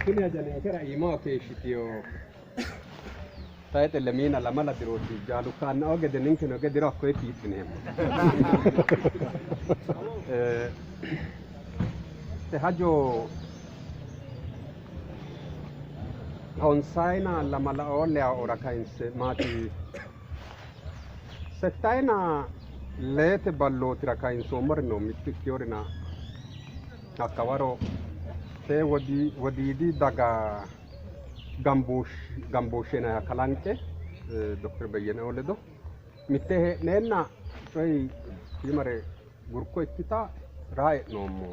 Kini ajane kera imo ke shitio taite le mina la mala diroti jalu kan oge de ninke no ge diro ko etitne te hajo onsaina la mala ole ora kainse mati setaina lete ballo tira kain somar no mitti kiorina akawaro te wadi di daga gamboshena kalanke Dr. Bayyana Oledo mitte nenna toy primare gurko ikkita rai nomo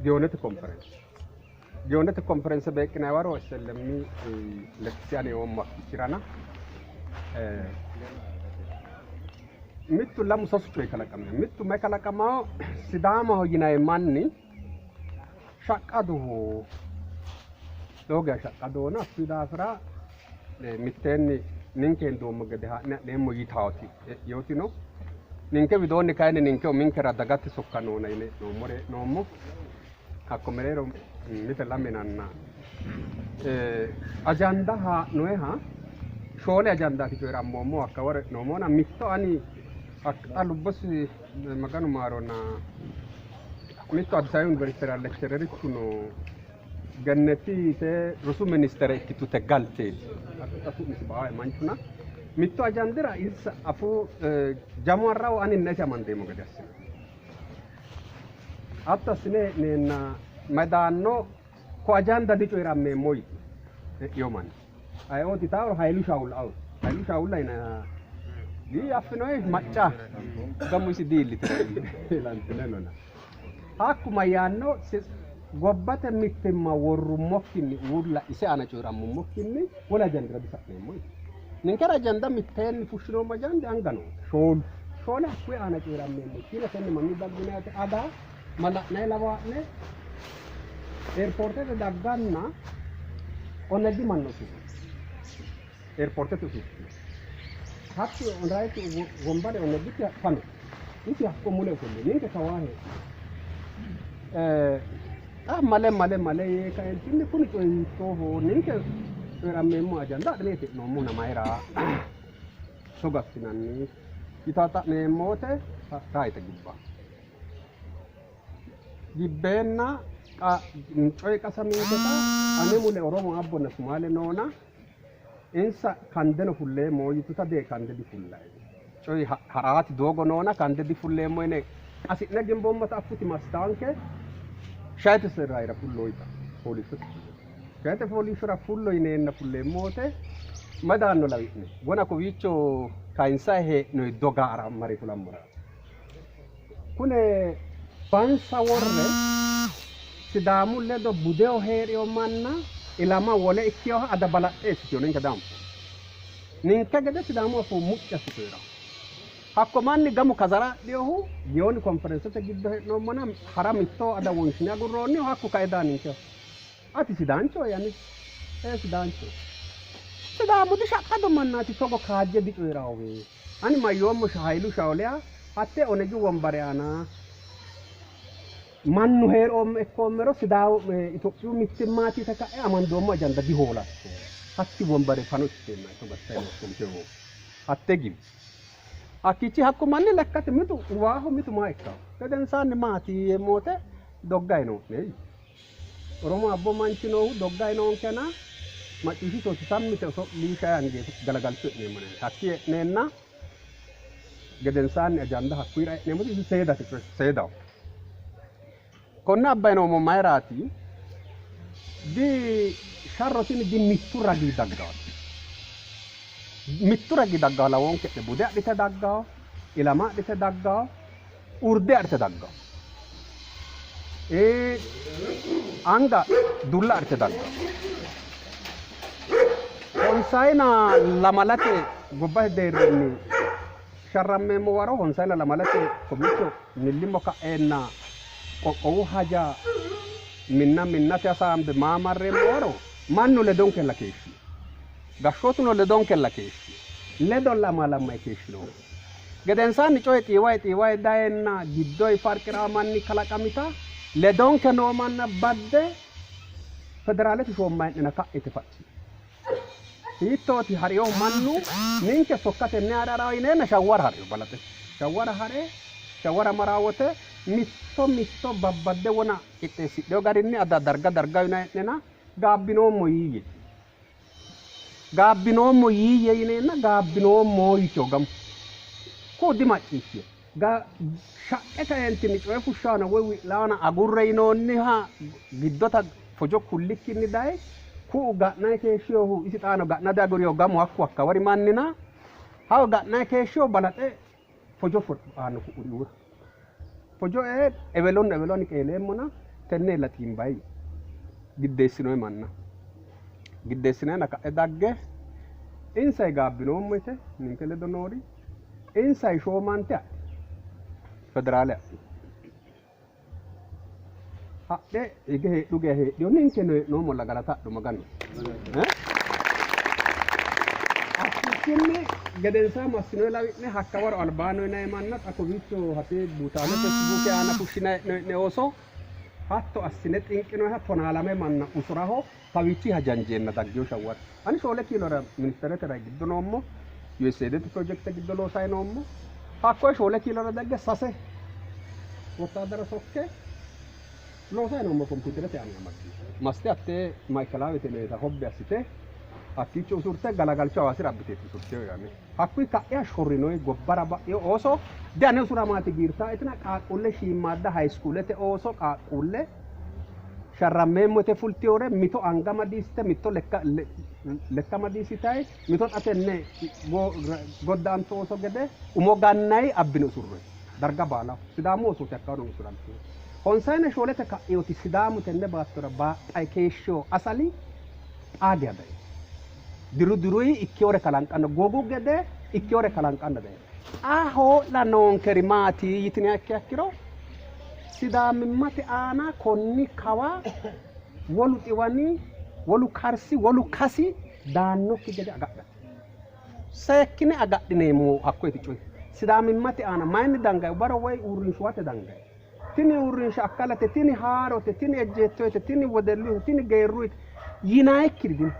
Dionete conference bekna waro sellemni lezione omma kirana mittu lam sospe kala kam mittu me kala kama sidama hoyina manni shaqqadu doga shaqqadu na sidafra mittenni ninke ndom gade ha ne mo yitawti yotino ninke widoni kayne ninke o minkera dagatti sokkano na ine no more no mo hakko merero mite laminanna ajanda ha noe ha shole ajanda ki joira momo akaware no mona mitto ani alubbasi maganu marona mitto adsayon università lecturer kuno gannati te rusu ministere ki tutte galte asu misba manchuna mitto ajandira is afu jamarraw ani nesa mandemo gade asina attasine nena madano ko ajanda di joira me moy yoman ay oti tawro haylu shaul ina di afinoy macca gamu si dilli lantinelona hakku mayanno gobbate mittemma worru mokkinni urla ise ana joira mokkinni wala jandira bi sakne moy nin kara janda mitten fushino majande angano shol hakku ana joira me moy kila tenne mami bagginate ada mala nay lawne airport te dagganna onadi manno su airport te su hakku on right gombare onadi ti fano iti hakko mule ko ninke tawahe male ye kay tinni kuni ko ho ninke era memo ajanda nete no muna maira sogattinanni itata memote raita gibbenna coy kasaminteta anemule oromo abbona sumale nona insa kandeno fulle moyituta de kande di fullay coy harati dogo nona kande di fulle moyne asitna gembommata affuti mastanke shayte serraira fulloita police shayte police ra fullo inenna fulle mote madanno lawitne wona ko wicco kainsa he no dogara mari fulamura kune pansa worre sidamu ledo budeo herio manna ilama wole ikkio ada bala esitio ninka dam ninka gade sidamu fo mucca sitera hakko manni gamu kazara diohu gioni conference te giddo no mana haramitto ada wonshina agurronni hakko kaida ninka ati sidancho yani sidancho sidamu di shaqqado mannati togo kaaje di coyrawe ani mayomo shailu shawlea atte onegi wombare ana mannu heerom ekkomero sidaw itophiyu mittimmati taka amandomo ajanda di hola hatti wombare fanotenna to gattayno komtewo attegi akici hakko manni lekkate mitu waho mitu maikka kaden sanni mati emote doggayno nei oromo abbo mancino doggayno kana macihi to sammite so lisha ange galagal ne mone hakki nenna gaden sanni ajanda hakkira ne mudi seda konna abbayno mo mayrati di sharrotini di mittura gi dagga la wonke te bude adite dagga ilama adite dagga urde adite dagga anga dulla adite dagga onsaina lamalate gobba derni sharramme mo waro onsaina lamalate komito nillimo ka enna ko haja minna te asambe mamarre moro manno le donke la keshi gashotuno le donke la keshi le dolla mala mai keshi no gedensaanni coye xiiwayi dayeenna giddoyi farqiraa manni kalaqamita ledonke noo manna badde federaalete shoommayi'nena ka'ite facci hiittooti hariyo mannu ninke sokkatenni ha'rara yineenna shawwara hariyo balaxe shawwara maraawote mitto babbadde wona qixxeessidheyo garinni adda darga yinayi'nena gaabbinoommo yiiyye yineenna gaabbinoommo yiteyo gamu ku dimacciishshiyo shaqqe kaeentinni coye fushshaana woy wi'laana agurre yinoonniha giddota fojo kullikkinni daye ku ga'nayi keeshshiyohu isi xaano ga'nade aguriyo gamu hakku akkawari mannina hawo ga'nayi keeshshiyo balaxe fojo aano ku'uriura fojo ewelonni qeeleemmona tenne laxiimbayi giddeessinoyi manna giddeessineenna ka'e dagge insayi gaabbinoommo yite ninke ledo noori insayi shoomante adhi federaale adhi hadhe hige heedhiyo ninke hee'noommolla galata adhu maganu akkikkinni gedensaa massinoyi lawi'ne hakka waro albaano yinayi manna xa kowiicho hate buutaale fesibuuke aana fushshinayi ooso hatto assine xinqinoyiha tonaalame manna usuraho kawiichi hajanjeenna daggeyo shawwara ani shoole kiilora ministeretera giddo noommo USAIDete projekte giddo loosayi noommo hakkoye shoole kiilora dagge sase wotaadara sokke loosayi noommo kompiiterete aana maste hattee mayiikelaawete leeta hobbe assite hakkiicho usurte galagalcho hawaasira abbiteetti usurteyo yaani hakkuyi ka'ya shorrinoyi gobbara ba'yo ooso diane usuramaati giirtaa itina qaaqquulle shiimmaadda hayiskuulete ooso qaaqquulle sharrammeemmo yite fultiyore mito anga madiisite mitto lekka madiisitayi mito xa tenne goddaanto ooso gede umo gannayi abbine usurroyi darga baalaho sidaamu oosooti akkawano usurantiyo honsayine shoolete ka'yoti sidaamu tenne baattora baaxayi keeshshiyo asali xaage adayi diruyi ikkeyore kalanqanno gogu gede ikkeyore kalanqanno daye hoo'la noonkeri maati yitiniha ikkiro sidaamimmate aana konni kawa wolu xiwani wolu karsi wolu kasi daannokki gede agadhate seekkine agadhineemmo hakkoyti coyi sidaamimmate aana mayinni dangayi baro woy uurrinshuwate dangayi tini uurrinsha akkalate tini haarote tini ejjeettoyte tini wedelluyte tini geerruyte yinayikkiri dino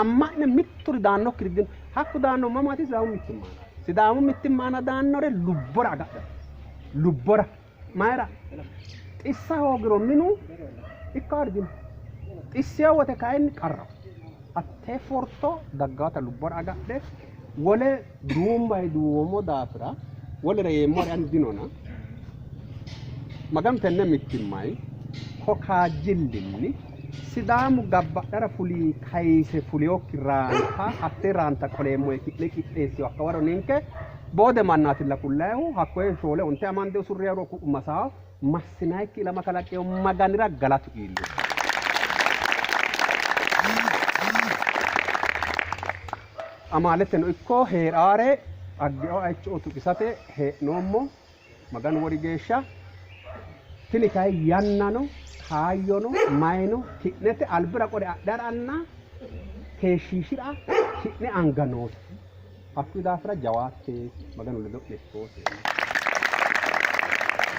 amma'ne mitturi daannokkiri dino hakku daanno mamaati sidaamu mittimmaana daannore lubbora agadhate lubbora mayra xissa hoogiro minu ikkaari dino xisseyo wote kayinni qarrawo hattee forto daggawata lubbora agadhe wole duumbayi duuwomo daafira wolere yeemmore ani dinona magam tenne mittimmayi kokaajjillinni sidaamu gabbadhara fulii kayise fuliyokki raanta hattee raanta qoleemmoye ki'ne qixxeessiyo akka waro ninke boode mannaatilla kullayihu hakkoye shoole onte amande usurreyaro ku'u masaawo massinayikki ilama kalaqeyo maganira galatu iillu amaaletteno ikko heeraare aggeo aycho tuqisate hee'noommo maganu wori geeshsha tini kayi yannano kaayyono mayino ki'nete albira qore adharanna keeshshiishira ki'ne anga noote hakkuyi daafira jawaatte maganu ledo dhekkoose